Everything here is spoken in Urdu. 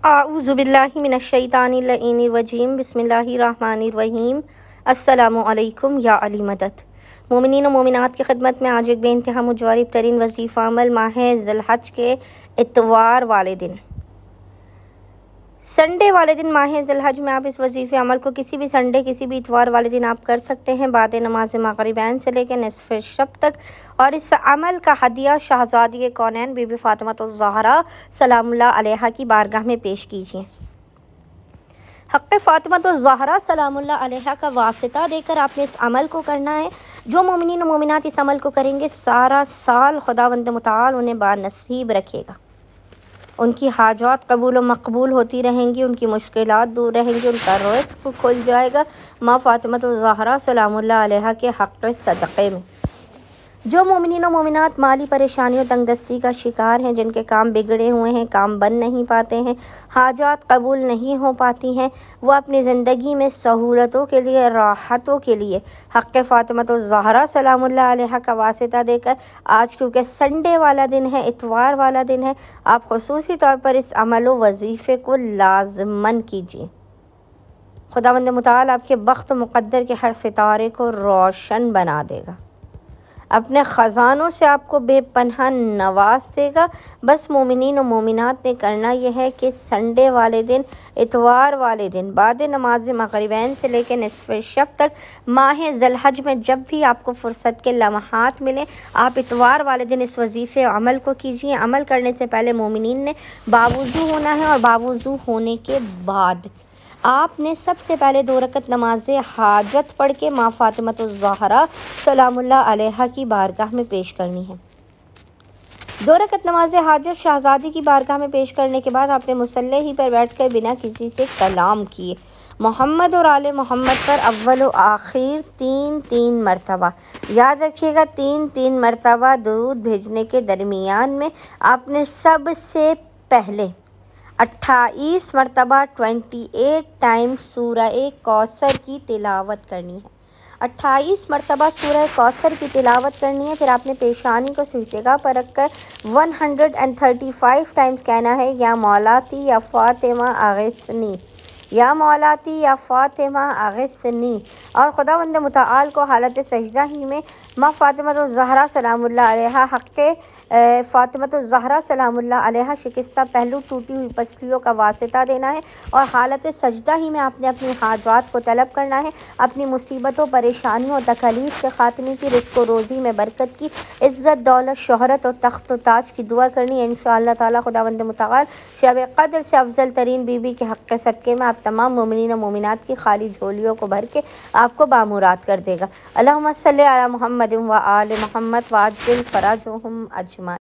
اعوذ باللہ من الشیطان الرجیم بسم اللہ الرحمن الرحیم۔ السلام علیکم یا علی مدد۔ مومنین و مومنات کی خدمت میں آج ایک بے انتہا مجرب ترین وظیفہ عمل ماہ ذی الحج کے اتوار والے دن، سنڈے والے دن ماہ ذی الحج میں آپ اس وظیفے عمل کو کسی بھی سنڈے کسی بھی اتوار والے دن آپ کر سکتے ہیں، بعد نماز مغربین سے لے کے نصف شب تک۔ اور اس عمل کا ہدیہ شہزادی کونین بی بی فاطمہ الزہرا سلام اللہ علیہا کی بارگاہ میں پیش کیجیے۔ حق فاطمہ الزہرا سلام اللہ علیہا کا واسطہ دے کر آپ نے اس عمل کو کرنا ہے۔ جو مومنین و مومنات اس عمل کو کریں گے سارا سال خداوند متعال انہیں بانصیب رکھے گا، ان کی حاجات قبول و مقبول ہوتی رہیں گی، ان کی مشکلات دور رہیں گی، ان کا رزق کھل جائے گا ماں فاطمہ الزہرا سلام اللہ علیہا کے حق صدقے میں۔ جو مومنین و مومنات مالی پریشانیوں تنگ دستی کا شکار ہیں، جن کے کام بگڑے ہوئے ہیں، کام بن نہیں پاتے ہیں، حاجات قبول نہیں ہو پاتی ہیں، وہ اپنی زندگی میں سہولتوں کے لیے، راحتوں کے لیے حق فاطمہ الزہرا سلام اللہ علیہا کا واسطہ دے کر آج کیونکہ سنڈے والا دن ہے، اتوار والا دن ہے، آپ خصوصی طور پر اس عمل و وظیفے کو لازماً کیجیے۔ خداوند متعال آپ کے بخت مقدر کے ہر ستارے کو روشن بنا دے گا، اپنے خزانوں سے آپ کو بے پناہ نواز دے گا۔ بس مومنین و مومنات نے کرنا یہ ہے کہ سنڈے والے دن، اتوار والے دن، بعد نماز مغربین سے لے کے نصف شب تک ماہ ذی الحج میں جب بھی آپ کو فرصت کے لمحات ملیں، آپ اتوار والے دن اس وظیفے عمل کو کیجیے۔ عمل کرنے سے پہلے مومنین نے باوضو ہونا ہے، اور باوضو ہونے کے بعد آپ نے سب سے پہلے 2 رکعت نماز حاجت پڑھ کے ماں فاطمہ الزہرا سلام اللہ علیہا کی بارگاہ میں پیش کرنی ہے۔ 2 رکعت نماز حاجت شہزادی کی بارگاہ میں پیش کرنے کے بعد آپ نے مصلی ہی پر بیٹھ کر بنا کسی سے کلام کیے محمد اور آل محمد پر اول و آخر 3 مرتبہ، یاد رکھیے گا 3 مرتبہ درود بھیجنے کے درمیان میں آپ نے سب سے پہلے 28 مرتبہ 28 ٹائم سورہ کوثر کی تلاوت کرنی ہے۔ 28 مرتبہ سورہ کوثر کی تلاوت کرنی ہے، پھر آپ نے پیشانی کو سجدگاہ پر رکھ کر 135 ٹائمز کہنا ہے یا مولاتی یا فاطمہ اغثنی، یا مولاتی یا فاطمہ اغثنی، اور خداوند متعال کو حالت سجدہ ہی میں ماں فاطمہ الزہرا سلام اللہ علیہا حق فاطمہ الزہرا سلام اللہ علیہا شکستہ پہلو ٹوٹی ہوئی پسلیوں کا واسطہ دینا ہے، اور حالت سجدہ ہی میں آپ نے اپنی حاجات کو طلب کرنا ہے، اپنی مصیبتوں، پریشانیوں، تکالیف کے خاتمے کی، رزق و روزی میں برکت کی، عزت، دولت، شہرت اور تخت و تاج کی دعا کرنی ہے۔ انشاءاللہ تعالی خداوند متعال شب قدر سے افضل ترین بی بی کے حق صدقے میں آپ تمام مومنین و مومنات کی خالی جھولیوں کو بھر کے آپ کو بامراد کر دے گا۔ اللہم صلی علی محمد و آل محمد وعجل فرجہم اجمعین۔